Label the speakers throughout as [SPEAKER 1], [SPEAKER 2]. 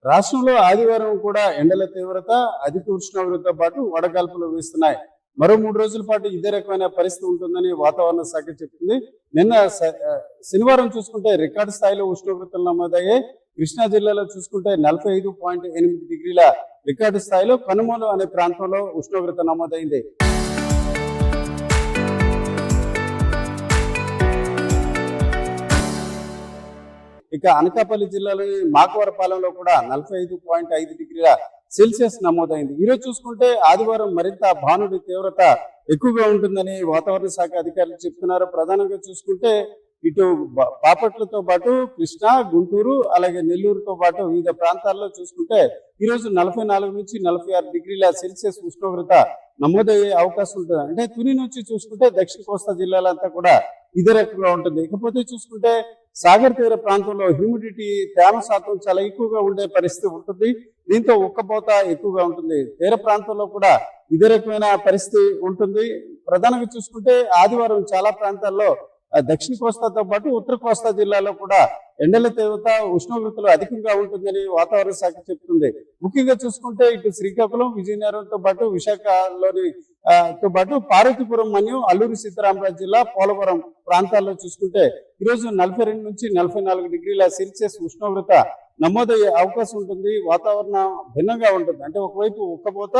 [SPEAKER 1] రాష్ట్రంలో ఆదివారం కూడా ఎండల తీవ్రత, అధిక ఉష్ణోగ్రతతో పాటు వడగాల్పులు వీస్తున్నాయి. మరో 3 రోజుల పాటు ఇదే రకమైన పరిస్థితి ఉంటుందని వాతావరణ శాఖ చెప్తుంది. నిన్న శనివారం చూసుకుంటే రికార్డు స్థాయిలో ఉష్ణోగ్రతలు నమోదయ్యాయి. కృష్ణా జిల్లాలో చూసుకుంటే 45.8 డిగ్రీల రికార్డు స్థాయిలో కనుమూలు అనే ప్రాంతంలో ఉష్ణోగ్రత నమోదైంది. ఇక అనకాపల్లి జిల్లాలోని మాకవరపాలెంలో కూడా 45.5 డిగ్రీల సెల్సియస్ నమోదైంది. ఈరోజు చూసుకుంటే ఆదివారం మరింత భానుడి తీవ్రత ఎక్కువగా ఉంటుందని వాతావరణ శాఖ అధికారులు చెప్తున్నారు. ప్రధానంగా చూసుకుంటే ఇటు బాపట్లతో పాటు కృష్ణా, గుంటూరు, అలాగే నెల్లూరుతో పాటు వివిధ ప్రాంతాల్లో చూసుకుంటే ఈరోజు 44 నుంచి 46 డిగ్రీల సెల్సియస్ ఉష్ణోగ్రత నమోదయ్యే అవకాశం ఉంటుంది. అంటే తుని నుంచి చూసుకుంటే దక్షిణ కోస్తా జిల్లాలంతా కూడా ఇదే రకంగా ఉంటుంది. ఇకపోతే చూసుకుంటే సాగర్ తీర ప్రాంతంలో హ్యూమిడిటీ, తేమ శాతం చాలా ఎక్కువగా ఉండే పరిస్థితి ఉంటుంది. దీంతో ఉక్కపోత ఎక్కువగా ఉంటుంది. తీర ప్రాంతంలో కూడా ఇదే రకమైన పరిస్థితి ఉంటుంది. ప్రధానంగా చూసుకుంటే ఆదివారం చాలా ప్రాంతాల్లో దక్షిణ కోస్తాతో పాటు ఉత్తర కోస్తా జిల్లాలో కూడా ఎండల తీవ్రత, ఉష్ణోగ్రతలు అధికంగా ఉంటుందని వాతావరణ శాఖ చెప్తుంది. ముఖ్యంగా చూసుకుంటే ఇటు శ్రీకాకుళం, విజయనగరంతో పాటు విశాఖలోని తో పాటు పార్వతీపురం మరియు అల్లూరి సీతారామరాజు జిల్లా, పోలవరం ప్రాంతాల్లో చూసుకుంటే ఈరోజు 42 నుంచి 44 డిగ్రీల సెల్సియస్ ఉష్ణోగ్రత నమోదయ్యే అవకాశం ఉంటుంది. వాతావరణం భిన్నంగా ఉంటుంది. అంటే ఒకవైపు ఉక్కపోత,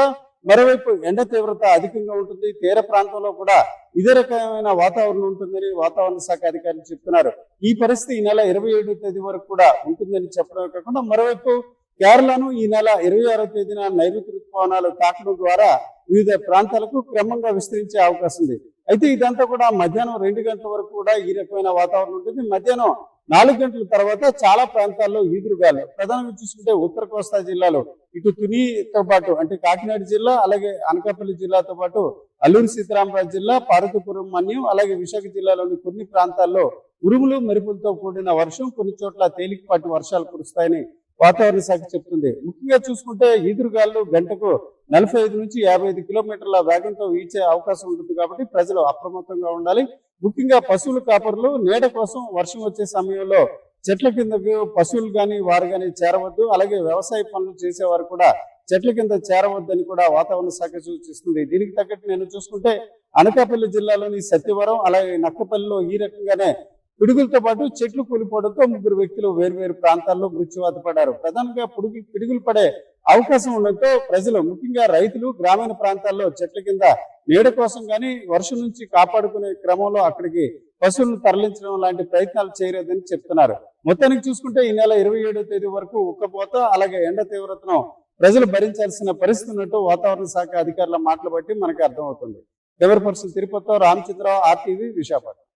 [SPEAKER 1] మరోవైపు ఎండ తీవ్రత అధికంగా ఉంటుంది. తీర ప్రాంతంలో కూడా ఇదే రకమైన వాతావరణం ఉంటుందని వాతావరణ శాఖ అధికారులు చెప్తున్నారు. ఈ పరిస్థితి ఈ నెల 27వ తేదీ వరకు కూడా ఉంటుందని చెప్పడమే కాకుండా మరోవైపు కేరళను ఈ నెల 26వ తేదీన నైరుతి ఋతుపవనాలు తాకడం ద్వారా వివిధ ప్రాంతాలకు క్రమంగా విస్తరించే అవకాశం ఉంది. అయితే ఇదంతా కూడా మధ్యాహ్నం 2 గంటల వరకు కూడా ఈ రకమైన వాతావరణం ఉంటుంది. మధ్యాహ్నం 4 గంటల తర్వాత చాలా ప్రాంతాల్లో ఈదురుగాలు. ప్రధానంగా చూసుకుంటే ఉత్తర కోస్తా జిల్లాలో ఇటు తునితో పాటు అంటే కాకినాడ జిల్లా, అలాగే అనకాపల్లి జిల్లాతో పాటు అల్లూరి సీతారామరాజు జిల్లా, పార్వతీపురం మన్యం, అలాగే విశాఖ జిల్లాలోని కొన్ని ప్రాంతాల్లో ఉరుములు మెరుపులతో కూడిన వర్షం, కొన్ని చోట్ల తేలికపాటి వర్షాలు కురుస్తాయని వాతావరణ శాఖ చెప్తుంది. ముఖ్యంగా చూసుకుంటే ఈదురుగాలు గంటకు 45 నుంచి 55 కిలోమీటర్ల వేగంతో వీచే అవకాశం ఉంటుంది. కాబట్టి ప్రజలు అప్రమత్తంగా ఉండాలి. ముఖ్యంగా పశువుల కాపరులు నీడ కోసం వర్షం వచ్చే సమయంలో చెట్ల కిందకు పశువులు కానీ వారు కానీ చేరవద్దు. అలాగే వ్యవసాయ పనులు చేసేవారు కూడా చెట్ల కింద చేరవద్దని కూడా వాతావరణ శాఖ సూచిస్తుంది. దీనికి తగ్గట్టు నేను చూసుకుంటే అనకాపల్లి జిల్లాలోని సత్యవరం, అలాగే నక్కపల్లిలో ఈ రకంగానే పిడుగులతో పాటు చెట్లు కూలిపోవడంతో 3 వ్యక్తులు వేర్వేరు ప్రాంతాల్లో మృత్యువాత పడ్డారు. ప్రధానంగా పిడుగులు పడే అవకాశం ఉండడంతో ప్రజలు, ముఖ్యంగా రైతులు గ్రామీణ ప్రాంతాల్లో చెట్ల కింద నీడ కోసం కానీ వర్షం నుంచి కాపాడుకునే క్రమంలో అక్కడికి పశువులను తరలించడం లాంటి ప్రయత్నాలు చేయలేదని చెప్తున్నారు. మొత్తానికి చూసుకుంటే ఈ నెల 27వ తేదీ వరకు ఉక్కపోత, అలాగే ఎండ తీవ్రతను ప్రజలు భరించాల్సిన పరిస్థితి ఉన్నట్టు వాతావరణ శాఖ అధికారుల మాటలు బట్టి మనకు అర్థమవుతుంది. కెమెరా పర్సన్ తిరుపతితో రామచంద్రరావు, RTV, విశాఖపట్నం.